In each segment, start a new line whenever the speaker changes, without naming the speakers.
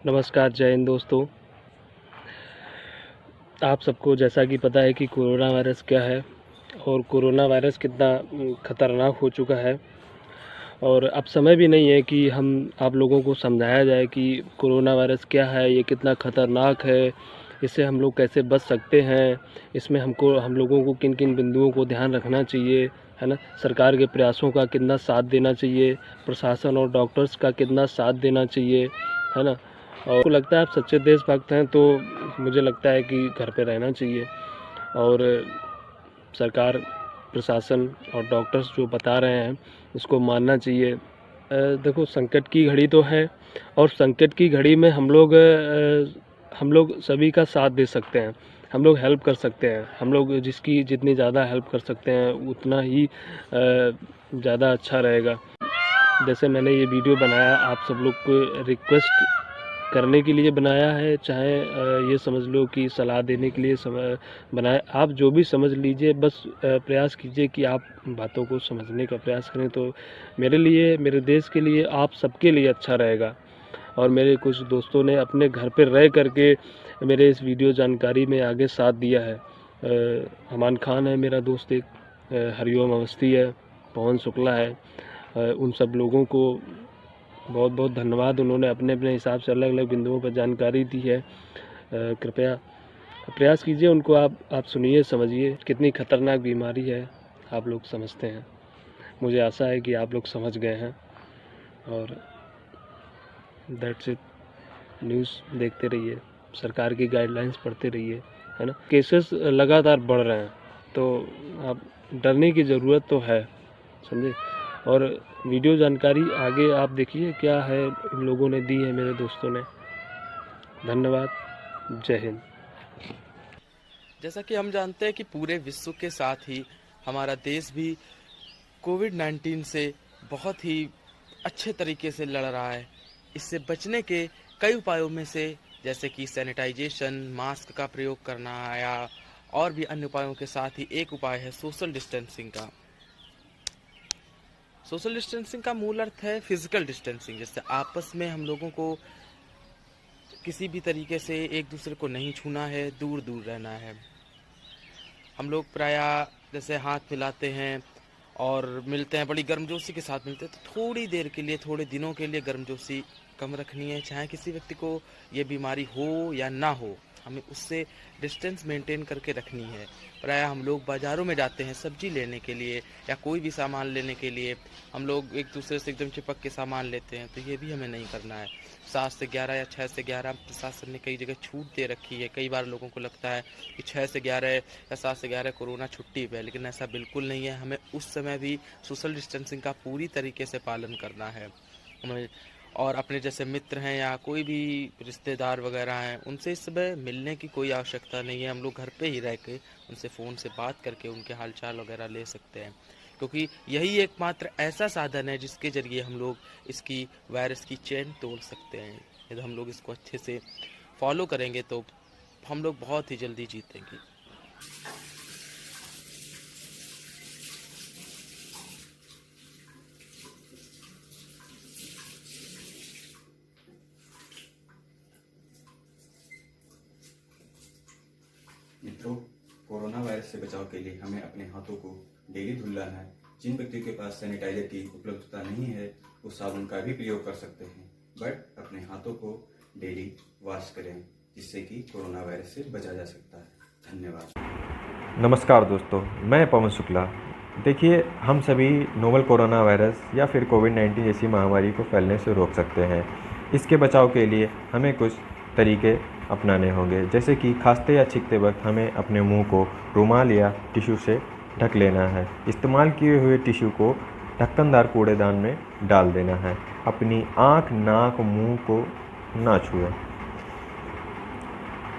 नमस्कार, जय हिंद दोस्तों। आप सबको जैसा कि पता है कि कोरोना वायरस क्या है और कोरोना वायरस कितना ख़तरनाक हो चुका है। और अब समय भी नहीं है कि हम आप लोगों को समझाया जाए कि कोरोना वायरस क्या है, ये कितना ख़तरनाक है, इससे हम लोग कैसे बच सकते हैं, इसमें हम लोगों को किन किन बिंदुओं को ध्यान रखना चाहिए, है ना। सरकार के प्रयासों का कितना साथ देना चाहिए, प्रशासन और डॉक्टर्स का कितना साथ देना चाहिए, है ना। और को लगता है आप सच्चे देशभक्त हैं तो मुझे लगता है कि घर पे रहना चाहिए और सरकार, प्रशासन और डॉक्टर्स जो बता रहे हैं उसको मानना चाहिए। देखो, संकट की घड़ी तो है और संकट की घड़ी में हम लोग सभी का साथ दे सकते हैं, हम लोग हेल्प कर सकते हैं, हम लोग जिसकी जितनी ज़्यादा हेल्प कर सकते हैं उतना ही ज़्यादा अच्छा रहेगा। जैसे मैंने ये वीडियो बनाया आप सब लोग को रिक्वेस्ट करने के लिए बनाया है, चाहे ये समझ लो कि सलाह देने के लिए बनाया, आप जो भी समझ लीजिए, बस प्रयास कीजिए कि आप बातों को समझने का प्रयास करें तो मेरे लिए, मेरे देश के लिए, आप सबके लिए अच्छा रहेगा। और मेरे कुछ दोस्तों ने अपने घर पर रह करके मेरे इस वीडियो जानकारी में आगे साथ दिया है। अमान खान है मेरा दोस्त, एक हरिओम अवस्थी है, पवन शुक्ला है, उन सब लोगों को बहुत बहुत धन्यवाद। उन्होंने अपने अपने हिसाब से अलग अलग बिंदुओं पर जानकारी दी है। कृपया प्रयास कीजिए, उनको आप सुनिए, समझिए कितनी खतरनाक बीमारी है, आप लोग समझते हैं। मुझे आशा है कि आप लोग समझ गए हैं और दैट्स इट। न्यूज़ देखते रहिए, सरकार की गाइडलाइंस पढ़ते रहिए, है ना। केसेस लगातार बढ़ रहे हैं तो आप डरने की ज़रूरत तो है, समझे। और वीडियो जानकारी आगे आप देखिए क्या है, इन लोगों ने दी है, मेरे दोस्तों ने। धन्यवाद, जय हिंद।
जैसा कि हम जानते हैं कि पूरे विश्व के साथ ही हमारा देश भी कोविड-19 से बहुत ही अच्छे तरीके से लड़ रहा है। इससे बचने के कई उपायों में से जैसे कि सैनिटाइजेशन, मास्क का प्रयोग करना या और भी अन्य उपायों के साथ ही एक उपाय है सोशल डिस्टेंसिंग का। सोशल डिस्टेंसिंग का मूल अर्थ है फिजिकल डिस्टेंसिंग, जिससे आपस में हम लोगों को किसी भी तरीके से एक दूसरे को नहीं छूना है, दूर दूर रहना है। हम लोग प्रायः जैसे हाथ मिलाते हैं और मिलते हैं, बड़ी गर्मजोशी के साथ मिलते हैं, तो थोड़ी देर के लिए, थोड़े दिनों के लिए गर्मजोशी कम रखनी है। चाहे किसी व्यक्ति को ये बीमारी हो या ना हो, हमें उससे डिस्टेंस मेंटेन करके रखनी है। प्रायः हम लोग बाज़ारों में जाते हैं सब्जी लेने के लिए या कोई भी सामान लेने के लिए, हम लोग एक दूसरे से एकदम चिपक के सामान लेते हैं, तो ये भी हमें नहीं करना है। 7 से 11 या 6 से 11 प्रशासन ने कई जगह छूट दे रखी है। कई बार लोगों को लगता है कि 6 से 11 या 7 से 11 कोरोना छुट्टी पे है, लेकिन ऐसा बिल्कुल नहीं है। हमें उस समय भी सोशल डिस्टेंसिंग का पूरी तरीके से पालन करना है। हमें और अपने जैसे मित्र हैं या कोई भी रिश्तेदार वगैरह हैं, उनसे इस समय मिलने की कोई आवश्यकता नहीं है। हम लोग घर पे ही रह के उनसे फ़ोन से बात करके उनके हालचाल वगैरह ले सकते हैं, क्योंकि यही एकमात्र ऐसा साधन है जिसके ज़रिए हम लोग इसकी वायरस की चेन तोड़ सकते हैं। यदि हम लोग इसको अच्छे से फॉलो करेंगे तो हम लोग बहुत ही जल्दी जीतेंगे।
मित्रों, कोरोना वायरस से बचाव के लिए हमें अपने हाथों को डेली धुलना है। जिन व्यक्तियों के पास सैनिटाइजर की उपलब्धता नहीं है वो साबुन का भी प्रयोग कर सकते हैं, बट अपने हाथों को डेली वॉश करें, जिससे कि कोरोना वायरस से बचा जा सकता है। धन्यवाद।
नमस्कार दोस्तों, मैं पवन शुक्ला। देखिए, हम सभी नोवल कोरोना वायरस या फिर कोविड-19 जैसी महामारी को फैलने से रोक सकते हैं। इसके बचाव के लिए हमें कुछ तरीके अपनाने होंगे, जैसे कि खांसते या छींकते वक्त हमें अपने मुंह को रुमाल या टिश्यू से ढक लेना है। इस्तेमाल किए हुए टिश्यू को ढक्कनदार कूड़ेदान में डाल देना है। अपनी आँख, नाक, मुंह को ना छुएं।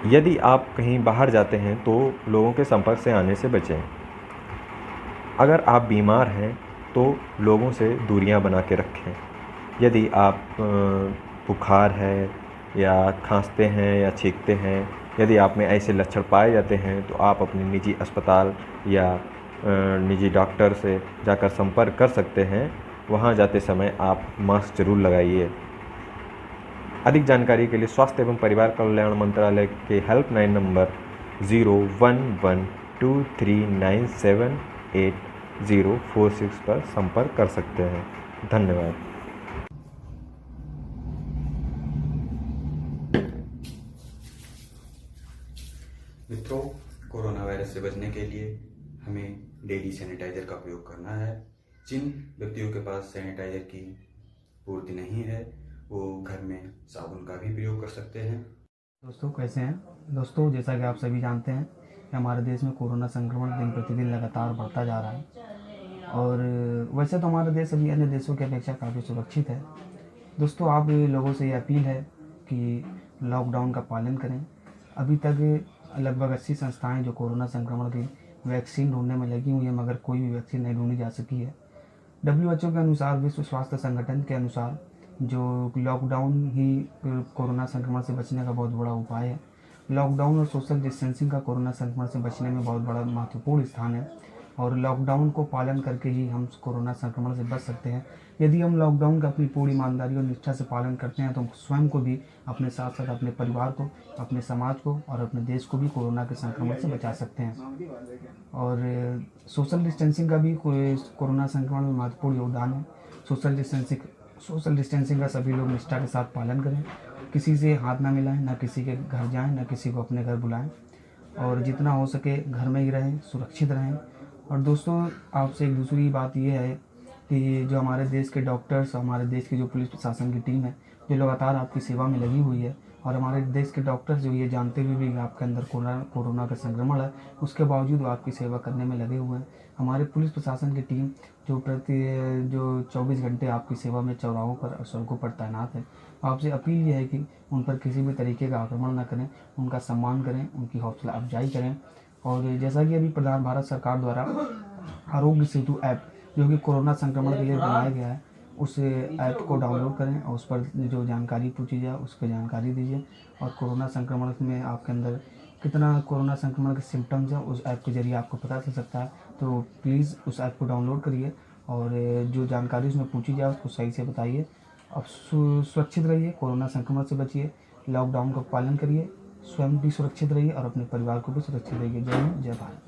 यदि आप कहीं बाहर जाते हैं तो लोगों के संपर्क से आने से बचें। अगर आप बीमार हैं तो लोगों से दूरियां बना के रखें। यदि आप बुखार है या खांसते हैं या छींकते हैं, यदि आप में ऐसे लक्षण पाए जाते हैं तो आप अपने निजी अस्पताल या निजी डॉक्टर से जाकर संपर्क कर सकते हैं। वहां जाते समय आप मास्क ज़रूर लगाइए। अधिक जानकारी के लिए स्वास्थ्य एवं परिवार कल्याण मंत्रालय के हेल्पलाइन नंबर 011239788046 पर संपर्क कर सकते हैं। धन्यवाद।
मित्रों, कोरोना वायरस से बचने के लिए हमें डेली सैनिटाइजर का प्रयोग करना है। जिन व्यक्तियों के पास सैनिटाइजर की पूर्ति नहीं है वो घर में साबुन का भी प्रयोग कर सकते हैं।
दोस्तों कैसे हैं दोस्तों, जैसा कि आप सभी जानते हैं कि हमारे देश में कोरोना संक्रमण दिन प्रतिदिन लगातार बढ़ता जा रहा है और वैसे तो हमारा देश अभी अन्य देशों की अपेक्षा काफ़ी सुरक्षित है। दोस्तों आप लोगों से ये अपील है कि लॉकडाउन का पालन करें। अभी तक लगभग 80 संस्थाएं जो कोरोना संक्रमण की वैक्सीन ढूंढने में लगी हुई हैं, मगर कोई भी वैक्सीन नहीं ढूंढी जा सकी है। WHO के अनुसार, विश्व स्वास्थ्य संगठन के अनुसार, जो लॉकडाउन ही कोरोना संक्रमण से बचने का बहुत बड़ा उपाय है। लॉकडाउन और सोशल डिस्टेंसिंग का कोरोना संक्रमण से बचने में बहुत बड़ा महत्वपूर्ण स्थान है और लॉकडाउन को पालन करके ही हम कोरोना संक्रमण से बच सकते हैं। यदि हम लॉकडाउन का अपनी पूरी ईमानदारी और निष्ठा से पालन करते हैं तो हम स्वयं को भी, अपने साथ साथ अपने परिवार को, अपने समाज को और अपने देश को भी कोरोना के संक्रमण से बचा सकते हैं। और सोशल डिस्टेंसिंग का भी कोरोना संक्रमण में महत्वपूर्ण योगदान है। सोशल डिस्टेंसिंग का सभी लोग निष्ठा के साथ पालन करें। किसी से हाथ ना मिलाएं, ना किसी के घर जाएं, ना किसी को अपने घर बुलाएं और जितना हो सके घर में ही रहें, सुरक्षित रहें। और दोस्तों आपसे एक दूसरी बात यह है कि जो हमारे देश के डॉक्टर्स, हमारे देश की जो पुलिस प्रशासन की टीम है जो लगातार आपकी सेवा में लगी हुई है, और हमारे देश के डॉक्टर्स जो ये जानते हुए भी आपके अंदर कोरोना का संक्रमण है, उसके बावजूद वो आपकी सेवा करने में लगे हुए हैं। हमारे पुलिस प्रशासन की टीम जो 24 घंटे आपकी सेवा में चौराहों पर और सड़कों पर तैनात है। आपसे अपील ये है कि उन पर किसी भी तरीके का आक्रमण न करें, उनका सम्मान करें, उनकी हौसला अफजाई करें। और जैसा कि अभी भारत सरकार द्वारा आरोग्य सेतु ऐप, जो कि कोरोना संक्रमण के लिए बनाया गया है, उस ऐप को डाउनलोड करें और उस पर जो जानकारी पूछी जाए उस पर जानकारी दीजिए। और कोरोना संक्रमण में आपके अंदर कितना कोरोना संक्रमण के सिम्टम्स हैं उस ऐप के जरिए आपको पता चल सकता है। तो प्लीज़ उस ऐप को डाउनलोड करिए और जो जानकारी उसमें पूछी जाए उसको सही से बताइए। अब सुरक्षित रहिए, कोरोना संक्रमण से बचिए, लॉकडाउन का पालन करिए, स्वयं भी सुरक्षित रहिए और अपने परिवार को भी सुरक्षित रहिए। जय हिंद, जय भारत।